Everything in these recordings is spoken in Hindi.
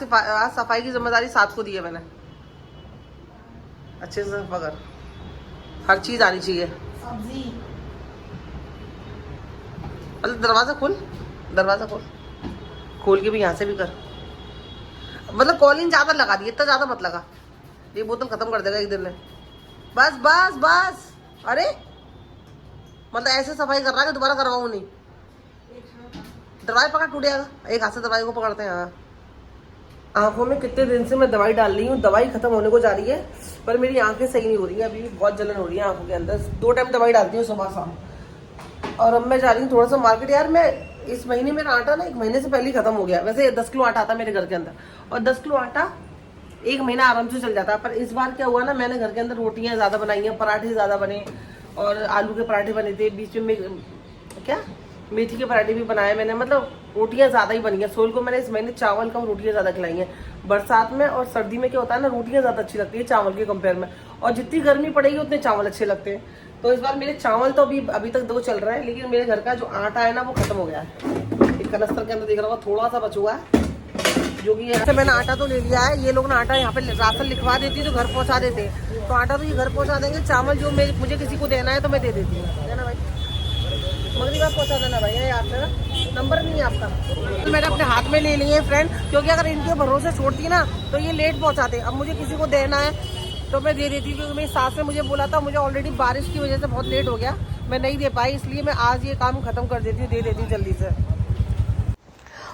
आज सफाई की जिम्मेदारी साथ को दी है मैंने। अच्छे से पकड़, हर चीज आनी चाहिए। सब्जी दरवाजा खोल, दरवाजा खोल, खोल के भी यहाँ से भी कर। मतलब कॉलिंग ज्यादा लगा दी, इतना ज्यादा मत लगा, ये बोतल खत्म कर देगा एक दिन में। बस बस बस। अरे मतलब ऐसे सफाई कर रहा है कि दोबारा करवाऊँ नहीं। दवाई पकड़, टूट जाएगा। एक हाथ से दवाई को पकड़ते हैं। हाँ, आंखों में कितने दिन से मैं दवाई डाल रही हूँ, दवाई खत्म होने को जा रही है, पर मेरी आंखें सही नहीं हो रही है। अभी बहुत जलन हो रही है आंखों के अंदर। 2 टाइम दवाई डालती हूँ, सुबह शाम। और अब मैं जा रही हूँ थोड़ा सा मार्केट। यार मैं इस महीने मेरा आटा ना 1 महीने से पहले ही खत्म हो गया। वैसे 10 किलो आटा आता मेरे घर के अंदर, और 10 किलो आटा 1 महीना आराम से चल जाता। पर इस बार क्या हुआ ना, मैंने घर के अंदर रोटियां ज्यादा बनाई हैं, पराठे ज्यादा बने, और आलू के पराठे बने थे बीच में क्या मेथी के पराठे भी बनाए मैंने। मतलब रोटियां ज्यादा ही बनी है। सोल को मैंने इस महीने चावल कम रोटियां ज्यादा खिलाई हैं। बरसात में और सर्दी में क्या होता है ना, रोटियां ज्यादा अच्छी लगती है चावल के कंपेयर में, और जितनी गर्मी पड़ेगी उतने चावल अच्छे लगते हैं। तो इस बार मेरे चावल तो अभी तक 2 चल रहे हैं, लेकिन मेरे घर का जो आटा है ना वो खत्म हो गया है। एक कनस्तर के अंदर देख रहा होगा थोड़ा सा बच हुआ है, जो कि यहाँ से मैंने आटा तो ले लिया है। ये लोग ना आटा यहाँ पे राशन लिखवा देती है तो घर पहुँचा देते हैं, तो आटा तो ये घर पहुँचा देंगे। चावल जो मुझे किसी को देना है तो मैं दे देती हूँ, है ना भाई। मगरी बात पहुँचा देना भाई, है आपका नंबर नहीं है आपका। तो मैंने अपने हाथ में ले लिए फ्रेंड, क्योंकि अगर इनके भरोसे छोड़ती ना तो ये लेट पहुँचाते। अब मुझे किसी को देना है तो मैं दे देती हूँ, क्योंकि मेरी सास ने मुझे बोला था। मुझे ऑलरेडी बारिश की वजह से बहुत लेट हो गया, मैं नहीं दे पाई, इसलिए मैं आज ये काम खत्म कर देती हूँ, दे देती हूँ जल्दी से।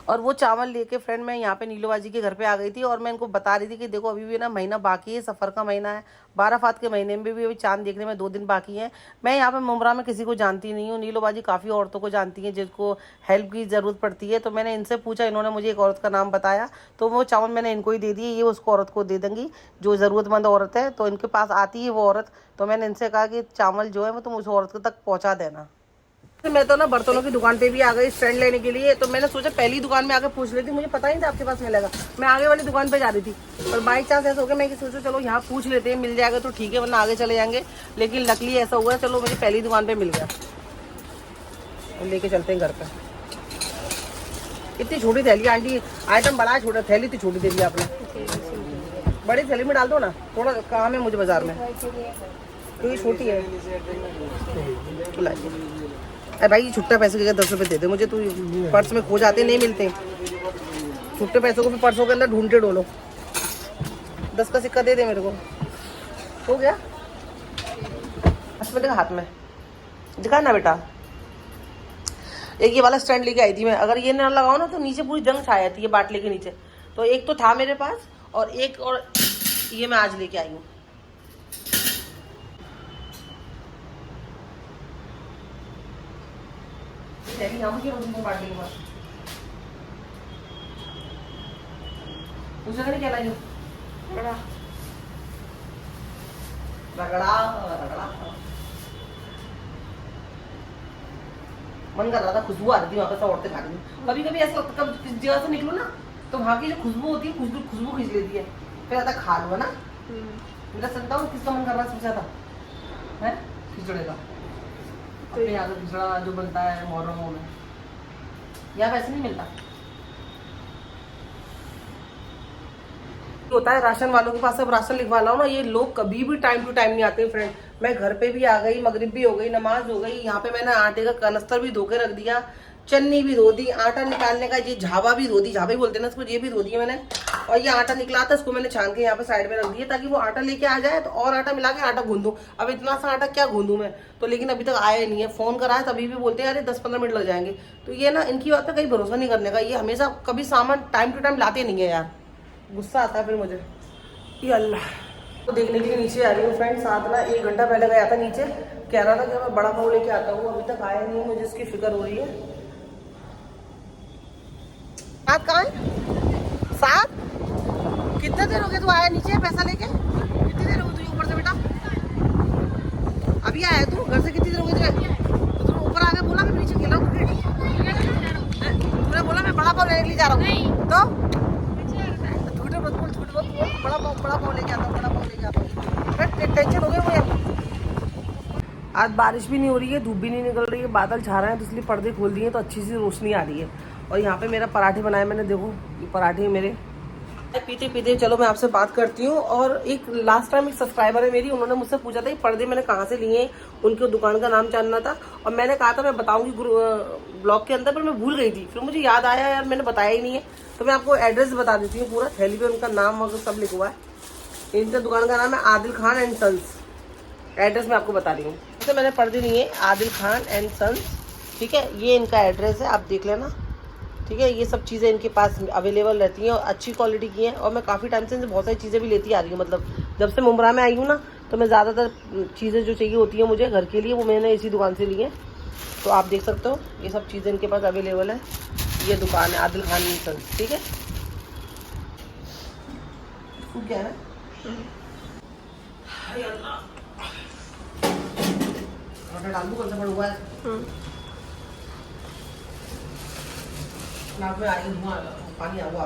और वो चावल लेके फ्रेंड मैं यहाँ पे नीलोबाजी के घर पे आ गई थी, और मैं इनको बता रही थी कि देखो अभी भी ना महीना बाकी है, सफ़र का महीना है। 12 फात के महीने में भी अभी चांद देखने में 2 दिन बाकी हैं। मैं यहाँ पे मुमरा में किसी को जानती नहीं हूँ। नीलोबाजी काफ़ी औरतों को जानती हैं जिनको हेल्प की ज़रूरत पड़ती है। तो मैंने इनसे पूछा, इन्होंने मुझे एक औरत का नाम बताया, तो वो चावल मैंने इनको ही दे दिए। ये उसको औरत को दे देंगी जो ज़रूरतमंद औरत है, तो इनके पास आती है वो औरत। तो मैंने इनसे कहा कि चावल जो है वो तुम उस औरत तक पहुँचा देना। मैं तो ना बर्तनों की दुकान पे भी आ गई स्टैंड लेने के लिए, तो मैंने सोचा पहली दुकान में आके पूछ लेती। मुझे पता नहीं था आपके पास मिलेगा, मैं आगे वाली दुकान पे जा रही थी, पर बाई चांस ऐसा हो गया मैं सोचा चलो यहाँ पूछ लेते हैं, मिल जाएगा तो ठीक है, वरना आगे चले जाएंगे। लेकिन लकली ऐसा हुआ, चलो मुझे पहली दुकान पे मिल गया। लेके चलते हैं घर पे। इतनी छोटी थैली आंटी, आइटम बड़ा है, छोटा थैली इतनी छोटी दे दी आपने। बड़ी थैली में डाल दो ना, थोड़ा काम है मुझे बाजार में, क्योंकि छोटी है। अरे भाई छुट्टा पैसे के 10 रुपए दे दे मुझे, तू पर्स में खो जाते नहीं मिलते। छुट्टे पैसों को भी पर्सों के अंदर ढूंढते डोलो। 10 का सिक्का दे दे मेरे को। हो गया बेटे का हाथ में दिखा ना बेटा। एक ये वाला स्टैंड लेके आई थी मैं, अगर ये ना लगाओ ना तो नीचे पूरी जंग छा जाती है बाटले के नीचे। तो एक तो था मेरे पास, और एक और ये मैं आज लेके आई हूँ। क्या लाई रगड़ा रगड़ा। मन कर रहा था, खुशबू आ रही थी वहाँ पे, सब औरतें खा रही थी। कभी कभी ऐसा लगता है किस जगह से निकलो ना तो वहाँ की जो खुशबू होती है, खुशबू खींच लेती है, फिर आता खा लो ना। मेरा सकता हूँ किसका मन कर रहा है सबसे ज्यादा है खिचड़े का। तो यहाँ का खिचड़ा जो बनता है मोहर्रमों में, यहाँ वैसे नहीं मिलता। होता है राशन वालों के पास, अब राशन लिखवा लाओ ना, ये लोग कभी भी टाइम टू टाइम नहीं आते फ्रेंड। मैं घर पे भी आ गई, मगरिब भी हो गई, नमाज हो गई, यहाँ पे मैंने आटे का कनस्तर भी धो के रख दिया, चन्नी भी धो दी, आटा निकालने का ये झावा भी धो दी, झावा ही बोलते हैं ना इसको, ये भी धो दिया मैंने। और ये आटा निकला था, इसको मैंने छान के यहाँ पे साइड में रख दिया, ताकि वो आटा लेके आ जाए तो और आटा मिला के आटा गूंदूं। अब इतना सा आटा क्या गूंदूं मैं, तो लेकिन अभी तक आया नहीं है। फोन करा है तभी भी बोलते हैं अरे 10-15 मिनट लग जाएंगे। तो ये ना इनकी बात पे कहीं भरोसा नहीं करने का, ये हमेशा कभी सामान टाइम टू टाइम लाते नहीं है यार, गुस्सा आता है फिर मुझे। ये अल्लाह तो देखने के लिए नीचे आ रही हूँ फ्रेंड। साथ ना 1 घंटा पहले गया था नीचे, कह रहा था कि मैं बड़ा पाव लेके आता हूँ, अभी तक आया नहीं, मुझे इसकी फिक्र हो रही है। साथ कहाँ है? साथ कितने देर हो गए तू आया नीचे पैसा लेके? कितनी देर हो गई तुझे ऊपर से बेटा? अभी आया तू घर से? कितनी देर हो गई तुझे? तो तूने ऊपर आके बोला मैं नीचे खेला हूँ क्रिकेट? तूने बोला मैं बड़ा पाव लेने के लिए जा रहा हूँ, तो झूठे मत बोल, झूठ मत बोल। बड़ा पाव लेके आता हूँ, बड़ा पाव लेके आता हूँ। टेंशन हो गई मुझे। आज बारिश भी नहीं हो रही है, धूप भी नहीं निकल रही है, बादल छा रहे हैं, तो इसलिए पर्दे खोल दिए तो अच्छी सी रोशनी आ रही है। और यहाँ पे मेरा पराठे बनाए मैंने, देखो ये पराठे मेरे पीते पीते चलो मैं आपसे बात करती हूँ। और एक लास्ट टाइम एक सब्सक्राइबर है मेरी, उन्होंने मुझसे पूछा था ये पर्दे मैंने कहाँ से लिए, उनकी दुकान का नाम जानना था। और मैंने कहा था मैं बताऊंगी ब्लॉग के अंदर, पर मैं भूल गई थी। फिर मुझे याद आया यार मैंने बताया ही नहीं है, तो मैं आपको एड्रेस बता देती हूँ। पूरा थैली पे उनका नाम वगैरह सब लिखा हुआ है। इनका दुकान का नाम है Adil Khan and sons. Address मैं आपको बता रही हूँ। तो मैंने पर्दे लिए आदिल खान एंड सन्स, ठीक है। ये इनका एड्रेस है, आप देख लेना, ठीक है। ये सब चीज़ें इनके पास अवेलेबल रहती हैं और अच्छी क्वालिटी की हैं। और मैं काफ़ी टाइम से इनसे बहुत सारी चीज़ें भी लेती आ रही हूँ। मतलब जब से मुंब्रा में आई हूँ ना, तो मैं ज़्यादातर चीज़ें जो चाहिए होती हैं मुझे घर के लिए, वो मैंने इसी दुकान से ली है। तो आप देख सकते हो ये सब चीज़ें इनके पास अवेलेबल है। ये दुकान है आदिल खान एंड सन्स, ठीक है। क्या है डाल दूँ, कौन सा पड़ा हुआ है नाक में आई धुआं पानी आ हुआ।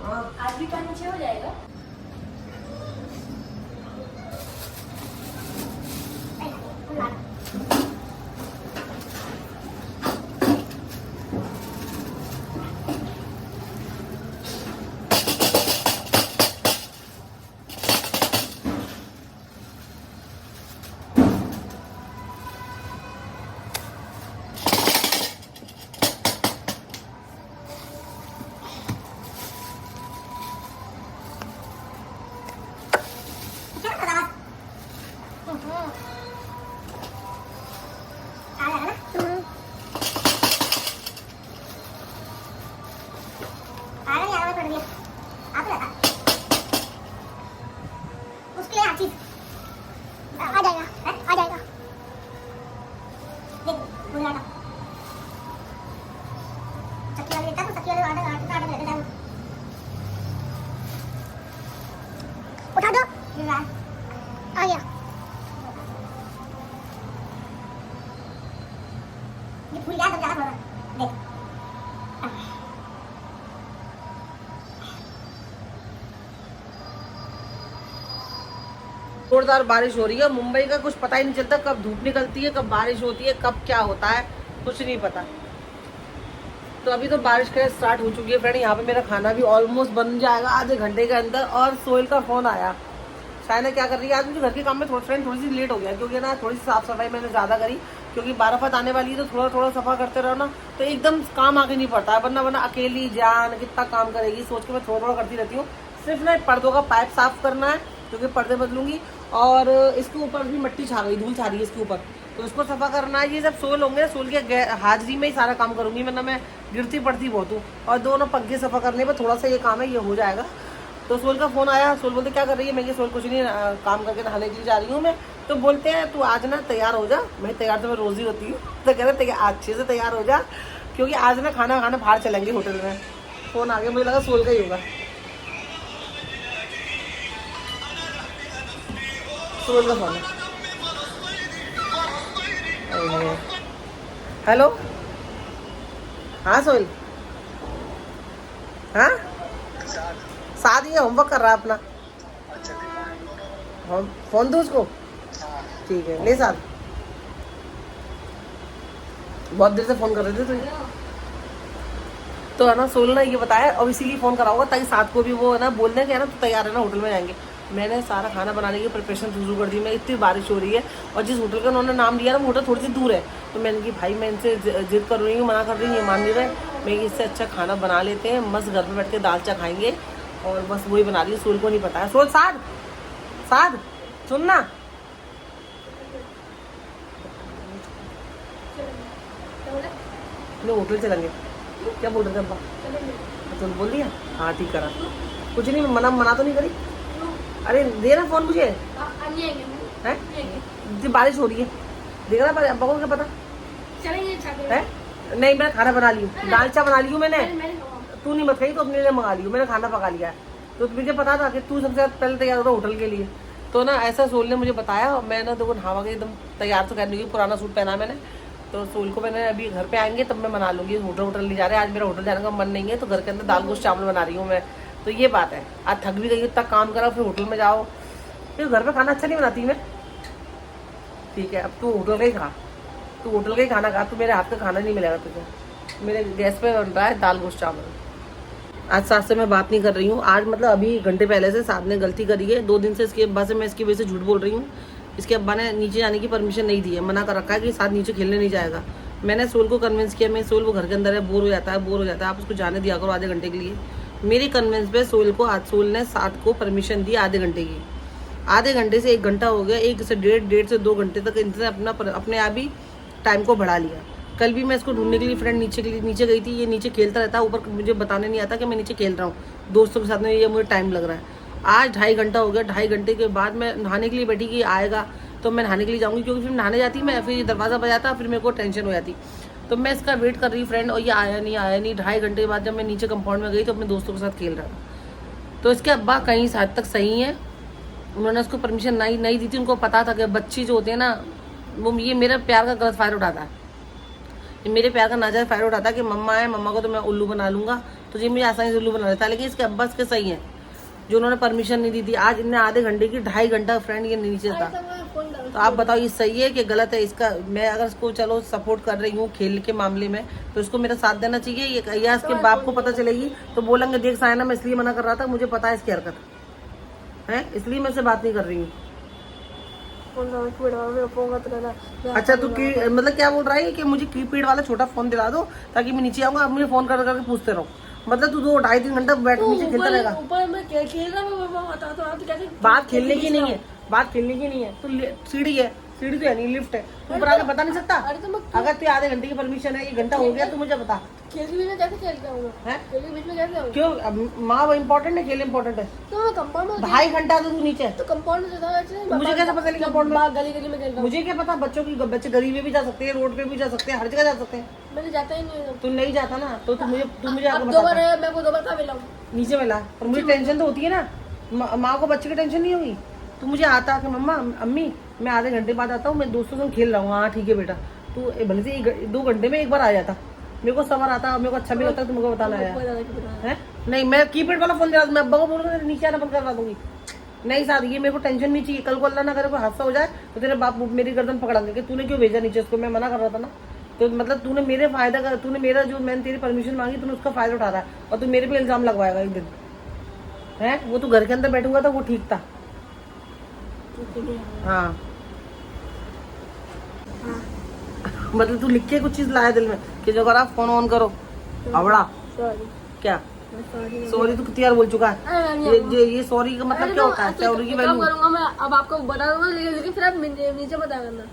हाँ आज भी 5-6 हो जाएगा। उठा दो, आ गया। ये भूल गया तो ज्यादा थोड़ा देख। जोरदार बारिश हो रही है। मुंबई का कुछ पता ही नहीं चलता, कब धूप निकलती है, कब बारिश होती है, कब क्या होता है, कुछ नहीं पता। तो अभी तो बारिश का स्टार्ट हो चुकी है फ्रेंड। यहाँ पे मेरा खाना भी ऑलमोस्ट बन जाएगा आधे घंटे के अंदर। और सोहेल का फोन आया, शायना क्या कर रही है आज, मुझे घर के काम में थोड़ी सी लेट हो गया, क्योंकि ना थोड़ी सी साफ सफाई मैंने ज़्यादा करी। क्योंकि बाराफत आने वाली है तो थोड़ा थोड़ा सफा करते रहो ना, तो एकदम काम आगे नहीं पड़ता है। वरना अकेली जान कितना काम करेगी, सोच के मैं थोड़ा थोड़ा करती रहती हूँ। सिर्फ ना पर्दों का पाइप साफ करना है, क्योंकि पर्दे बदलूंगी। और इसके ऊपर भी मिट्टी छा गई, धूल छा रही है इसके ऊपर, तो इसको सफा करना है। ये जब सोल होंगे, सोल के हाजिरी में ही सारा काम करूंगी, वरना मैं गिरती पड़ती बहुत हूँ। और दोनों पंखे सफा करने पर थोड़ा सा ये काम है, ये हो जाएगा। तो सोल का फोन आया, सोल बोलते क्या कर रही है, मैं सोल कुछ नहीं, काम करके नहाने के लिए जा रही हूँ मैं। तो बोलते हैं तू आज ना तैयार हो जा। मैं तैयार तो मैं रोज ही होती हूँ। तो कह रहे अच्छे से तैयार हो जा, क्योंकि आज ना खाना खाना बाहर चलेंगे होटल में। फोन आ गया, मुझे लगा सोल का ही होगा। सोल का फोन है। हेलो, हाँ सोहेल, हाँ साथ ही होमवर्क कर रहा है अपना। फोन दो उसको, ठीक है ले साथ। बहुत देर से फोन कर रहे थे तो है ना। सोल ने ये बताया, और इसीलिए फोन करा होगा ताकि साथ को भी वो है ना बोल दें कि है ना तो तैयार है ना, होटल में जाएंगे। मैंने सारा खाना बनाने की प्रिपरेशन शुरू कर दी। मैं इतनी बारिश हो रही है, और जिस होटल का उन्होंने नाम लिया ना, वो होटल थोड़ी सी दूर है। तो मैंने कि भाई मैं इनसे जिद कर रही हूँ, मना कर रही हूँ, ये मान नहीं रहे। मैं इससे अच्छा खाना बना लेते हैं, मस्त घर में बैठ के दाल चा खाएंगे। और बस वही बना रही है। सोल को नहीं पता है। सोल साथ साथ सुनना, लो होटल चलेंगे। क्या बोल रहे थे अब्बा, तो बोल दिया हाँ ठीक करा। कुछ नहीं, मना तो नहीं करी। अरे दे ना फोन मुझे, है बारिश हो रही है, देख रहा अब्बा को क्या पता है। नहीं मैं खाना बना ली हूँ, दाल चा बना ली हूँ मैंने। तू नहीं मत खाई तो अपने लिए मंगा ली हूँ, मैंने खाना पका लिया है। तो मुझे पता था कि तू सबसे पहले तैयार होता होटल के लिए। तो ना ऐसा सोल ने मुझे बताया। मैं ना देखो नहावा के एकदम तैयार तो करने की, पुराना सूट पहना मैंने। तो सोल को मैंने अभी घर पे आएंगे तब मैं मना लूंगी। होटल नहीं जा रहे, आज मेरा होटल जाने का मन नहीं है, तो घर के अंदर दाल गोश्त चावल बना रही हूँ मैं। तो ये बात है, आज थक भी गई, इतना काम करा, फिर होटल में जाओ, फिर घर पे खाना अच्छा नहीं बनाती मैं। ठीक है, अब तू होटल का ही खा, तू होटल का ही खाना खा, तू मेरे हाथ का खाना नहीं मिलेगा तुझे। मेरे गैस पे बन रहा है दाल गोश्त चावल। आज साथ से मैं बात नहीं कर रही हूँ। आज मतलब अभी घंटे पहले से साथ ने गलती करी है। 2 दिन से इसके अब्बा से मैं इसकी वजह से झूठ बोल रही हूँ। इसके अब्बा ने नीचे जाने की परमिशन नहीं दी है, मना कर रखा है कि साथ नीचे खेलने नहीं जाएगा। मैंने सोल को कन्विंस किया, मैं सोल वो घर के अंदर है, बोर हो जाता है, आप उसको जाने दिया करो आधे घंटे के लिए। मेरी कन्विंस पे सोल को आज सोल ने साथ को परमिशन दी आधे घंटे की। आधे घंटे से 1 घंटा हो गया, 1 से 1.5 से 2 घंटे तक इसने अपने आप ही टाइम को बढ़ा लिया। कल भी मैं इसको ढूंढने के लिए फ्रेंड नीचे गई थी। ये नीचे खेलता रहता है, ऊपर मुझे बताने नहीं आता कि मैं नीचे खेल रहा हूँ दोस्तों के साथ में। ये मुझे टाइम लग रहा है। आज 2.5 घंटा हो गया। 2.5 घंटे के बाद मैं नहाने के लिए बैठी कि आएगा तो मैं नहाने के लिए जाऊँगी, क्योंकि फिर नहाने जाती मैं, फिर दरवाज़ा बजाता, फिर मेरे को टेंशन हो जाती। तो मैं इसका वेट कर रही फ्रेंड, और ये आया नहीं। 2.5 घंटे के बाद जब मैं नीचे कंपाउंड में गई तो अपने दोस्तों के साथ खेल रहा था। तो इसके अब्बा कहीं हद तक सही है, उन्होंने उसको परमिशन नहीं दी थी। उनको पता था कि बच्चे जो होते हैं ना, वो ये मेरे प्यार का गलत फायदा उठाता है। ये मेरे प्यार का नाजायज फायदा उठाता है कि मम्मा है, मम्मा को तो मैं उल्लू बना लूंगा, तो ये मुझे आसानी से उल्लू बना लेता है। लेकिन इसके अब्बा के सही है जो उन्होंने परमिशन नहीं दी थी। आज इन्हें आधे घंटे की 2.5 घंटा फ्रेंड ये नीचे था। तो आप बताओ ये सही है कि गलत है? इसका मैं अगर इसको चलो सपोर्ट कर रही हूँ खेल के मामले में, तो इसको मेरा साथ देना चाहिए। या इसके बाप को पता चलेगी तो बोलेंगे देख सायना मैं इसलिए मना कर रहा था, मुझे पता है इसकी हरकत है, इसलिए मैं से बात नहीं कर रही हूँ। अच्छा तो मतलब क्या बोल रहा है कि मुझे कीपैड वाला छोटा फोन दिला दो ताकि मैं नीचे आऊंगा, अब मुझे फोन कर करके पूछते रहो। मतलब तू 2-2.5-3 घंटा बैठ नीचे खेलता रहेगा। ऊपर मैं खेल रहा हूँ, बात खेलने की नहीं है, बात खेलने की नहीं है। तो सीढ़ी है, सीढ़ी तो है नहीं, लिफ्ट है। तू ऊपर आके बता नहीं सकता? अगर तू आधे घंटे की परमिशन है, 1 घंटा हो गया, तो मुझे बता। खेल के बीच में कैसे खेलता हूँ? खेल के बीच में कैसे आऊँ? क्यों? माँ वो इम्पोर्टेंट है, खेल इम्पोर्टेंट है? तो मैं कंपाउंड में 2.5 घंटा तो तू नीचे है। तो कंपाउंड में जाता मुझे कैसे पता नहीं कंपाउंड में? गली गली में खेलता हूँ। मुझे क्या पता? बच्चे गली में भी जा सकते हैं, रोड पे भी जा सकते हैं, हर जगह जा सकते हैं। मैंने जाता ही नहीं। तू नहीं जाता ना, तो तू मुझे आगे अब 2 बार बता। मैं को 2 बार कहाँ मिला हूँ? नीचे मिला, पर मुझे टेंशन तो होती है ना। माँ को बच्चे की टेंशन नहीं होगी? तू मुझे आता कि मम्मा अम्मी मैं आधे घंटे बाद आता हूँ, मैं दोस्तों से खेल रहा हूँ। हाँ ठीक है बेटा, तू भले से 2 घंटे में 1 बार आ जाता, मेरे को सबर आता, मेरे को अच्छा भी लगता है, तुमको बताना है। नहीं मैं कीपैड वाला फोन दिला, मैं अब्बा को बोलूंगा नीचे आना बंद करवा दूंगी। नहीं साथ ये मेरे को टेंशन नहीं चाहिए। कल को अल्लाह ना करे कोई हादसा हो जाए तो तेरे बाप मेरी गर्दन पकड़ाएंगे कि तूने क्यों भेजा नीचे उसको, मैं मना कर रहा था ना। तो मतलब तूने मेरे फायदा का, तूने मेरा जो मैंने तेरी परमिशन मांगी, तूने उसका फायदा उठा रहा है और तू मेरे पे इल्जाम लगवाएगा एक दिन है। वो तू घर के अंदर बैठूंगा तो वो ठीक था। हाँ मतलब तू लिख के कुछ चीज लाया दिल में कि जो आप फोन ऑन करो आवड़ा क्या? सॉरी तू कितनी बार बोल चुका है? ये सॉरी का मतलब क्या होता है? सॉरी की वैल्यू करूंगा मैं, अब आपको बता दूंगा, लेकिन फिर आप नीचे मत आ करना।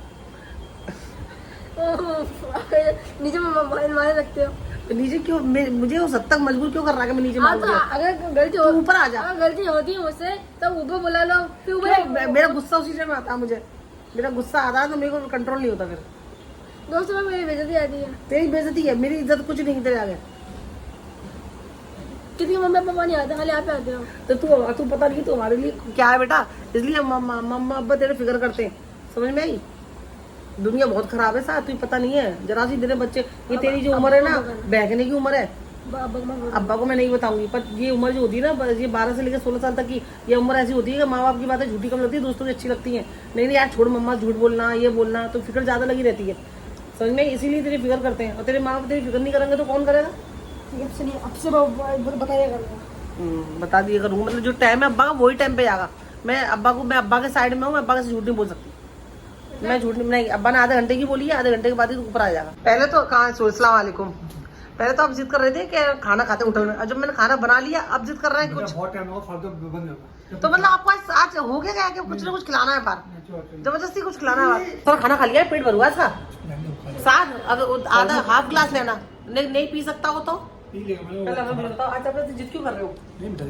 नीचे मारने लगते हो। नीचे क्यों? मुझे उस हद तक मजबूर क्यों कर रहा है कि मैं नीचे मारूं? अगर गलती हो ऊपर आ जा। अगर गलती होती है मुझसे तब ऊपर बुला लो, फिर ऊपर। मेरा गुस्सा उसी से में आता है, मुझे मेरा गुस्सा आता है तो मेरे को कंट्रोल नहीं होता। फिर दोस्तों में मेरी बेइज्जती आती है। तेरी बेइज्जती है, मेरी इज्जत कुछ नहीं तेरे आगे। किसी मम्मी पापा नहीं आते, खाली आप पे आते हो। तो तू पता नहीं तुम्हारे लिए क्या है बेटा, इसलिए मम्मा अब्बा तेरे फिक्र करते हैं। समझ में आई? दुनिया बहुत खराब है साथ, तुझे पता नहीं है जरा सी। तेरे बच्चे, ये तेरी जो उम्र है ना, बहकने की उम्र है। अब्बा को मैं नहीं बताऊंगी, पर ये उम्र जो होती है ना, ये 12 से लेकर 16 साल तक की ये उम्र ऐसी होती है कि माँ बाप की बातें झूठी कम लगती है, दोस्तों की अच्छी लगती है। नहीं यार छोड़ मम्मा, झूठ बोलना ये बोलना, तो फिक्र ज्यादा लगी रहती है। समझ में? इसीलिए तेरी फिक्र करते हैं। और तेरे माँ बाप तेरी फिक्र नहीं करेंगे तो कौन करेगा? बता दिया करूँगा। मतलब जो टाइम है अब्बा का वही टाइम पे जाएगा। मैं अब्बा के साइड में हूँ, मैं अब्बा से झूठ नहीं बोल सकती। मैं झूठ नहीं, अब्बा ने आधे घंटे की बोली है, आधे घंटे के बाद ही ऊपर आ जाएगा। पहले तो कहाँ अस्सलाम वालेकुम। पहले तो आप जिद कर रहे थे कि खाना खाते उठने, और जब मैंने खाना बना लिया अब जिद कर रहे हैं कुछ। तो मतलब आपको आज हो गया क्या कि कुछ ना कुछ खिलाना है बाहर, जबरदस्ती कुछ खिलाना है बाहर। थोड़ा खाना खा लिया, पेट भर हुआ इसका। साथ अगर आधा हाफ गिलास लेना, नहीं पी सकता हो तो अच्छा जिद क्यों कर रहे हो? जिद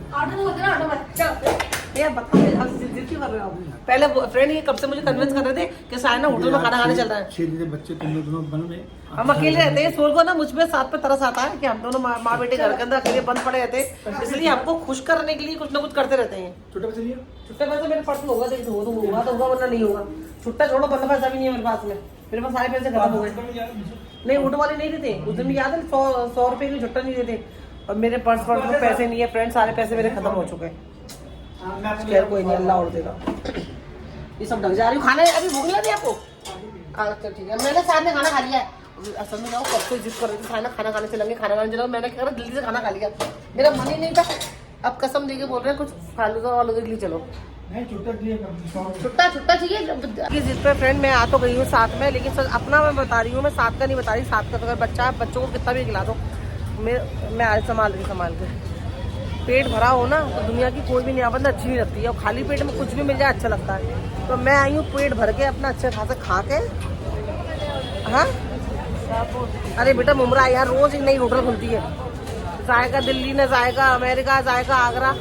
क्यों कर रहे हो? पहले फ्रेंड ये कब से मुझे कन्विंस कर रहे थे कि सायना होटल में खाना खाने चल रहा है। बच्चे तुम दोनों बन में हम अकेले रहते हैं। सोल को ना मुझ पे साथ पे तरस आता है कि हम दोनों माँ बेटे घर के अंदर अकेले बंद पड़े रहते हैं, इसलिए हमको खुश करने के लिए कुछ ना कुछ करते रहते हैं। छुट्टा पैसा मेरे पास होगा तो होगा वरना नहीं होगा। छुट्टा छोड़ो, बंदा पैसा भी नहीं है मेरे पास में। मेरे पास सारे पैसे खत्म हो गए। नहीं ऑटो वाले नहीं देते, उस दिन याद है 100 रुपए की छुट्टा नहीं देते। और मेरे पर्स में पैसे नहीं है फ्रेंड, सारे पैसे मेरे खत्म हो चुके हैं। कोई नहीं, अल्लाह और देगा। ये सब ढंग जा रही हूँ खाने। अभी भूख नहीं लगी आपको? अच्छा ठीक है, मैंने साथ में खाना खा लिया है असल में ना कब से जिद कर रही थी खाना खाने चलेंगे, खाना खाने चलेंगे। मैंने क्या करा, जल्दी से खाना खा लिया, मेरा मन ही नहीं था। अब कसम देके बोल रहे हैं कुछ फालूदा वालूदा के लिए चलो। छुट्टा चाहिए जिस पे फ्रेंड मैं आ तो गई हूँ साथ में, लेकिन सर अपना मैं बता रही हूँ, मैं साथ का नहीं बता रही। साथ का तो अगर बच्चा है, बच्चों को कितना भी खिला दो, मैं आज संभाल के पेट भरा हो ना तो दुनिया की कोई भी नियामत अच्छी नहीं लगती है, और खाली पेट में कुछ भी मिल जाए अच्छा लगता है। तो मैं आई हूँ पेट भर के अपना अच्छे खासा खा के। हाँ अरे बेटा मुमरा यार, रोज एक नई होटल खुलती है, जायका दिल्ली ने, जायका अमेरिका, जायका आगरा,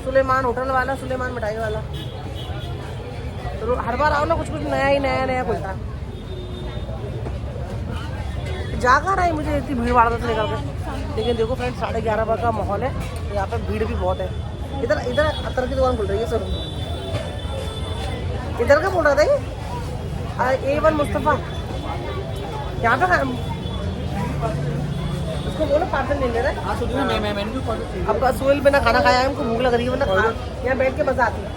सुलेमान होटल वाला, सुलेमान मिठाई वाला। तो हर बार आओ ना कुछ नया खुलता है। जागा रहा है मुझे इतनी भीड़ भाड़ से निकल के। लेकिन देखो फ्रेंड 11:30 बजे का माहौल है, तो यहाँ पे भीड़ भी बहुत है। इधर अतर की दुकान खुल रही है सर। इधर का बोल रहा था ये A1 मुस्तफा, यहाँ पे उसको बोलो पार्सल नहीं ले रहा है। अब सोहेल बिना खाना खाया है, उनको भूख लग रही है, वरना यहाँ बैठ के मजा आती है।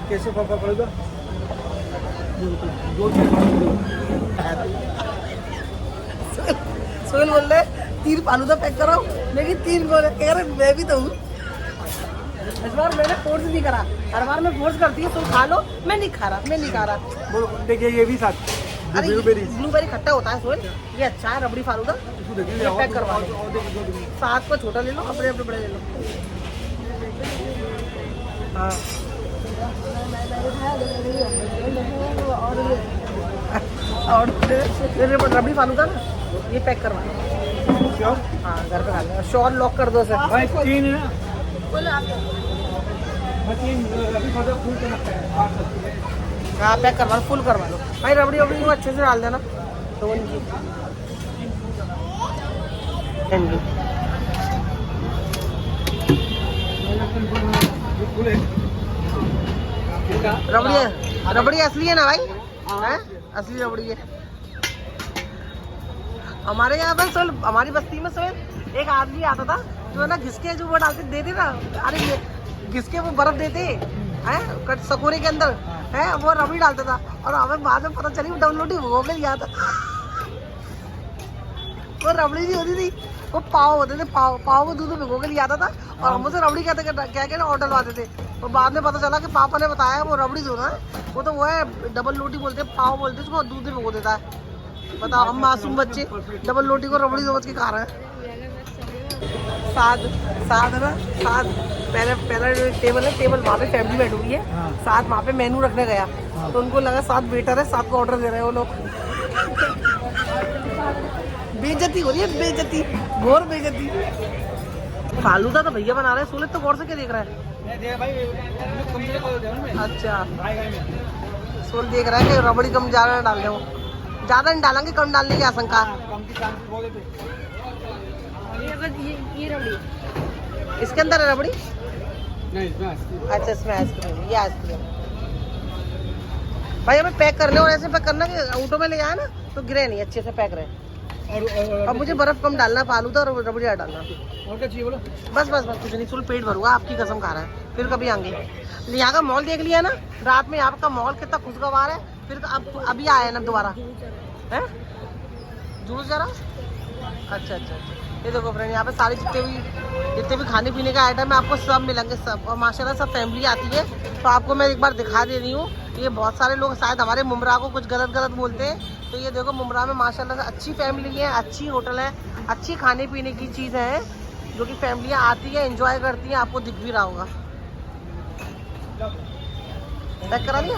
कैसे पापा पड़ेगा? सोहेल बोल रहे 3 फालूदा पैक कराओ, लेकिन 3 बोले कह रहे मैं भी तो हूँ। इस बार मैंने फोर्स नहीं करा, हर बार मैं फोर्स करती हूँ तुम खा लो, मैं नहीं खा रहा। देखिए ये भी साथ अरे ब्लूबेरी खट्टा होता है सोहेल, ये अच्छा है रबड़ी फालूदा, पैक करवा लो। साथ को छोटा ले लो, अपने बड़े ले लो। हाँ और रबड़ी फालूदा ना ये पैक करवा लो। हाँ घर पे खा लो, शॉल लॉक कर दो सर। भाई 3 है ना? हाँ पैक करवा लो, फुल करवा लो भाई। रबड़ी को अच्छे से डाल देना। तो रबड़ी असली है ना भाई? है असली रबड़ी है। हमारे यहाँ पर सोल, हमारी बस्ती में सोल एक आदमी आता था जो है ना घिसके जो वो डालते देते ना, अरे ये घिसके वो बर्फ देते हैं सकोरे के अंदर है, वो रबड़ी डालता था। और हमें बाद में पता चली वो डाउनलोडिंग हो गई याद। वो रबड़ी नहीं होती थी, वो पाव होते थे, पाव को दूध में भिगो के लिए आता था, और हम उसे रबड़ी कहते क्या ना और डलवाते थे। तो बाद में पता चला कि पापा ने बताया वो रबड़ी जो ना वो तो वो है डबल रोटी बोलते हैं, पाव बोलते हैं उसको, दूध में भिगो देता है। बताओ हम मासूम बच्चे डबल रोटी को रबड़ी समझ के खा रहे हैं। साथ है ना, साथ पहला टेबल है, टेबल वहाँ पे फैमिली बैठी हुई है, साथ वहाँ पे मेनू रखने गया तो उनको लगा साथ वेटर है, साथ को ऑर्डर दे रहे हैं वो लोग। बेइज्जती हो रही है, बेइज्जती, घोर बेइज्जती। फालूदा तो भैया बना रहे हैं, सोले तो गौर से क्या देख रहा है? अच्छा सोल देख रहा है कि रबड़ी कम ज्यादा डाल रहे हो, ज्यादा नहीं डालेंगे, कम डालने की आशंका। ये रबड़ी इसके अंदर है रबड़ी? नहीं अच्छा इसमें आइसक्रीम, ये आइसक्रीम भाई हमें पैक करने, और ऐसे पैक करना कि ऑटो में ले जाए ना तो गिरे नहीं, अच्छे से पैक रहे। अब मुझे बर्फ कम डालना, फालूदा और रबड़ी डालना। और क्या चाहिए बोलो? बस कुछ नहीं, फुल पेट भरूंगा, आपकी कसम खा रहा है। फिर कभी आएंगे। यहाँ का मॉल देख लिया ना रात में, यहाँ का मॉल कितना खुशगवार है। फिर अब अभी आया ना दोबारा है जूस जरा। अच्छा ये देखो फ्रेंड, यहाँ पे सारे जितने भी खाने पीने का आइटम है आपको सब मिलेंगे, सब। और माशाल्लाह सब फैमिली आती है, तो आपको मैं एक बार दिखा दे रही हूँ। ये बहुत सारे लोग शायद हमारे मुमरा को कुछ गलत बोलते हैं, तो ये देखो मुमरा में माशाल्लाह से अच्छी फैमिली है, अच्छी होटल है, अच्छी खाने पीने की चीज़ें हैं जो कि फैमिलियाँ आती है, एंजॉय करती हैं। आपको दिख भी रहा होगा। पैक करा दिया?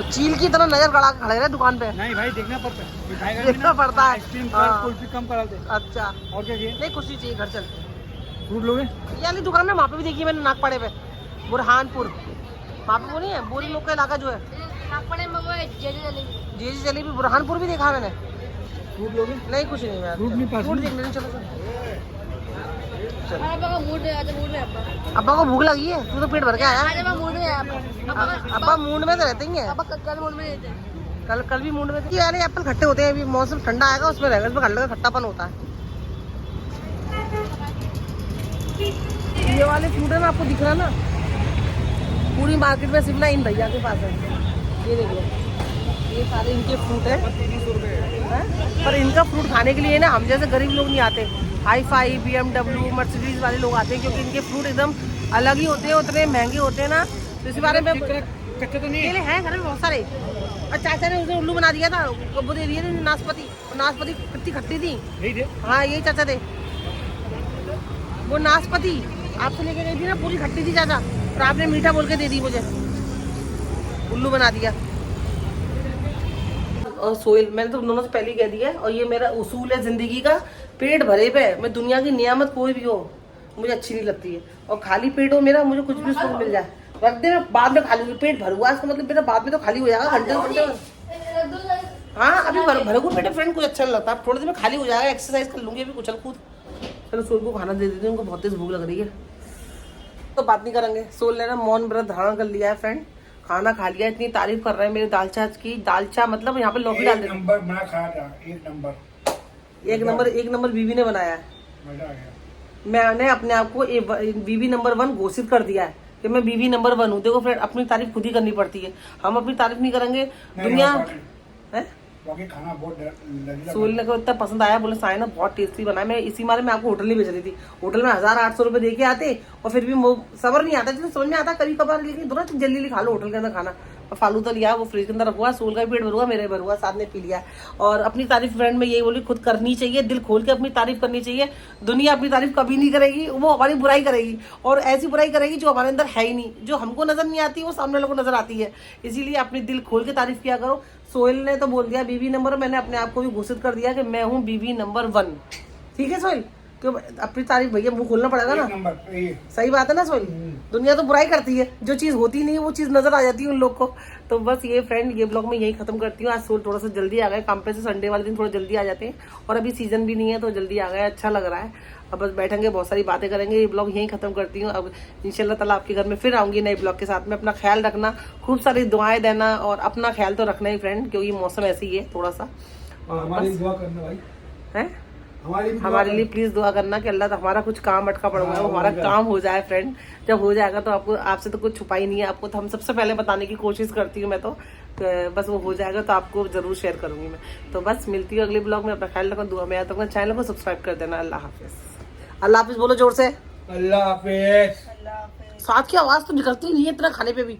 चील की तरह नजर गड़ा के खड़े रहे दुकान पे। नहीं भाई देखना पड़ता है, देखना पड़ता है। आइसक्रीम कुल्फी कम करा दे। अच्छा और क्या चाहिए? नहीं कुछ नहीं चाहिए, घर चलते। फ्रूट लोगे? ये वाली दुकान में वहाँ पे भी देखी मैंने, नागपाड़े पे, बुरहानपुर, वहाँ पे वो नहीं है बोरी लोग का इलाका जो है, जी जलेबी, बुरहानपुर भी देखा मैंने। फ्रूट लोगे? नहीं कुछ नहीं यार, फ्रूट नहीं पास। फ्रूट देख लेना, चलो अब्बा को भूख लगी है, तू तो पेट भर के आया। अब्बा मूड में तो रहते ही हैं, कल मूड में रहते हैं। कल भी मूड में थे। यार एप्पल खट्टे होते हैं, अभी मौसम ठंडा आएगा उसमें रहेगा, इसमें खट्टा खट्टापन होता है। ये वाले फ्रूट है ना, आपको दिख रहा ना, पूरी मार्केट में सिर्फ ना इन भैया के पास है। ये देख लो, ये सारे इनके फ्रूट है। हैं? पर इनका फ्रूट खाने के लिए ना हम जैसे गरीब लोग नहीं आते, हाई फाई BMW मर्सिडीज वाले लोग आते हैं, क्योंकि इनके फ्रूट एकदम अलग ही होते हैं, उतने महंगे होते हैं ना। तो इसी बारे में कच्चे तो नहीं केले हैं घर में बहुत सारे। और चाचा ने उसने उल्लू बना दिया था, वो दे दिए थे नाशपाती, नाशपाती कितनी खट्टी थी। यही थे। हाँ यही चाचा थे, वो नाशपाती आपसे लेके गई थी ना, पूरी खट्टी थी चाचा, और आपने मीठा बोल के दे दी मुझे, उल्लू बना दिया। और सोहेल मैंने तो दोनों से पहले ही कह दिया है, और ये मेरा उसूल है जिंदगी का, पेट भरे पे मैं दुनिया की नियामत कोई भी हो मुझे अच्छी नहीं लगती है, और खाली पेट हो मेरा, मुझे कुछ भी सुख मिल जाए रख दे, मैं बाद में खा लूंगी। पेट भर हुआ इसका मतलब मेरा बाद में तो खाली हो जाएगा घंटे घंटे में। हाँ अभी भरपूर पेट फ्रेंड कुछ अच्छा नहीं लगता, थोड़ी देर में खाली हो जाएगा, एक्सरसाइज कर लूंगी, अभी कुचल कूद। चलो सोल को खाना दे देती हूँ, उनको बहुत तेज भूख लग रही है, तो बात नहीं करेंगे। सोल ने ना मौन व्रत धारण कर लिया है फ्रेंड, खाना खा लिया, इतनी तारीफ कर रहे हैं मेरे दाल चाच की। दाल चा मतलब यहाँ पे लौकी डाल देते, नंबर मैं खाया था, एक नंबर बीवी ने बनाया है। मजा आ गया। मैंने अपने आप को बीवी नंबर 1 घोषित कर दिया है कि मैं बीवी नंबर 1 हूँ। देखो फ्रेंड, अपनी तारीफ खुद ही करनी पड़ती है, हम अपनी तारीफ नहीं करेंगे दुनिया है। बाकी खाना बहुत लजीज सोल ने को इतना पसंद आया, बोले साय ना बहुत टेस्टी बना है। मैं इसी मारे में आपको होटल नहीं भेज रही थी, होटल में 1800 रुपए दे के आते, और फिर भी सबर नहीं आता, जिसमें समझ में आता कभी कभार, लेकिन दोनों जल्दी खा लो होटल के अंदर खाना। और फालूदा लिया, वो फ्रिज के अंदर रखा, सोल का पेट भरुआ, मेरे भरुआ, साथ ने पी लिया। और अपनी तारीफ फ्रेंड में यही बोली, खुद करनी चाहिए, दिल खोल के अपनी तारीफ करनी चाहिए। दुनिया अपनी तारीफ कभी नहीं करेगी, वो हमारी बुराई करेगी, और ऐसी बुराई करेगी जो हमारे अंदर है ही नहीं, जो हमको नजर नहीं आती वो सामने वालों को नजर आती है। इसीलिए अपनी दिल खोल के तारीफ किया करो। सोहेल ने तो बोल दिया बीवी नंबर, मैंने अपने आप को भी घोषित कर दिया कि मैं हूँ बीवी नंबर 1। ठीक है सोहेल, क्यों अपनी तारीफ भैया मुंह खोलना पड़ेगा ना, सही बात है ना सोहेल। दुनिया तो बुराई करती है, जो चीज होती नहीं है वो चीज नजर आ जाती है उन लोग को। तो बस ये फ्रेंड, ये ब्लॉग में यही खत्म करती हूँ। आज सोल थोड़ा सा जल्दी आ गए काम पे से, संडे वाले दिन थोड़ा जल्दी आ जाते हैं, और अभी सीजन भी नहीं है तो जल्दी आ गए, अच्छा लग रहा है। अब बस बैठेंगे, बहुत सारी बातें करेंगे। ये ब्लॉग यहीं खत्म करती हूँ। अब इंशाल्लाह ताला आपके घर में फिर आऊंगी नए ब्लॉग के साथ में। अपना ख्याल रखना, खूब सारी दुआएं देना, और अपना ख्याल तो रखना ही फ्रेंड, क्योंकि मौसम ऐसे ही है थोड़ा सा। हमारी दुआ करना भाई, है हमारे लिए प्लीज दुआ करना कि अल्लाह हमारा कुछ काम अटका पड़ा हुआ है, वो हमारा काम हो जाए फ्रेंड। जब हो जाएगा तो आपको, आपसे तो कुछ छुपा ही नहीं है, आपको तो हम सबसे पहले बताने की कोशिश करती हूँ मैं तो बस वो हो जाएगा तो आपको जरूर शेयर करूंगी मैं। तो बस मिलती हूँ अगले ब्लॉग में, अपना ख्याल रखना, दुआ में याद रखना, चैनल को सब्सक्राइब कर देना। अल्लाह हाफिज। अल्लाह हाफिज बोलो जोर से। अल्लाह हाफिज। साथ की आवाज तो निकलती नहीं है इतना खाने पे भी।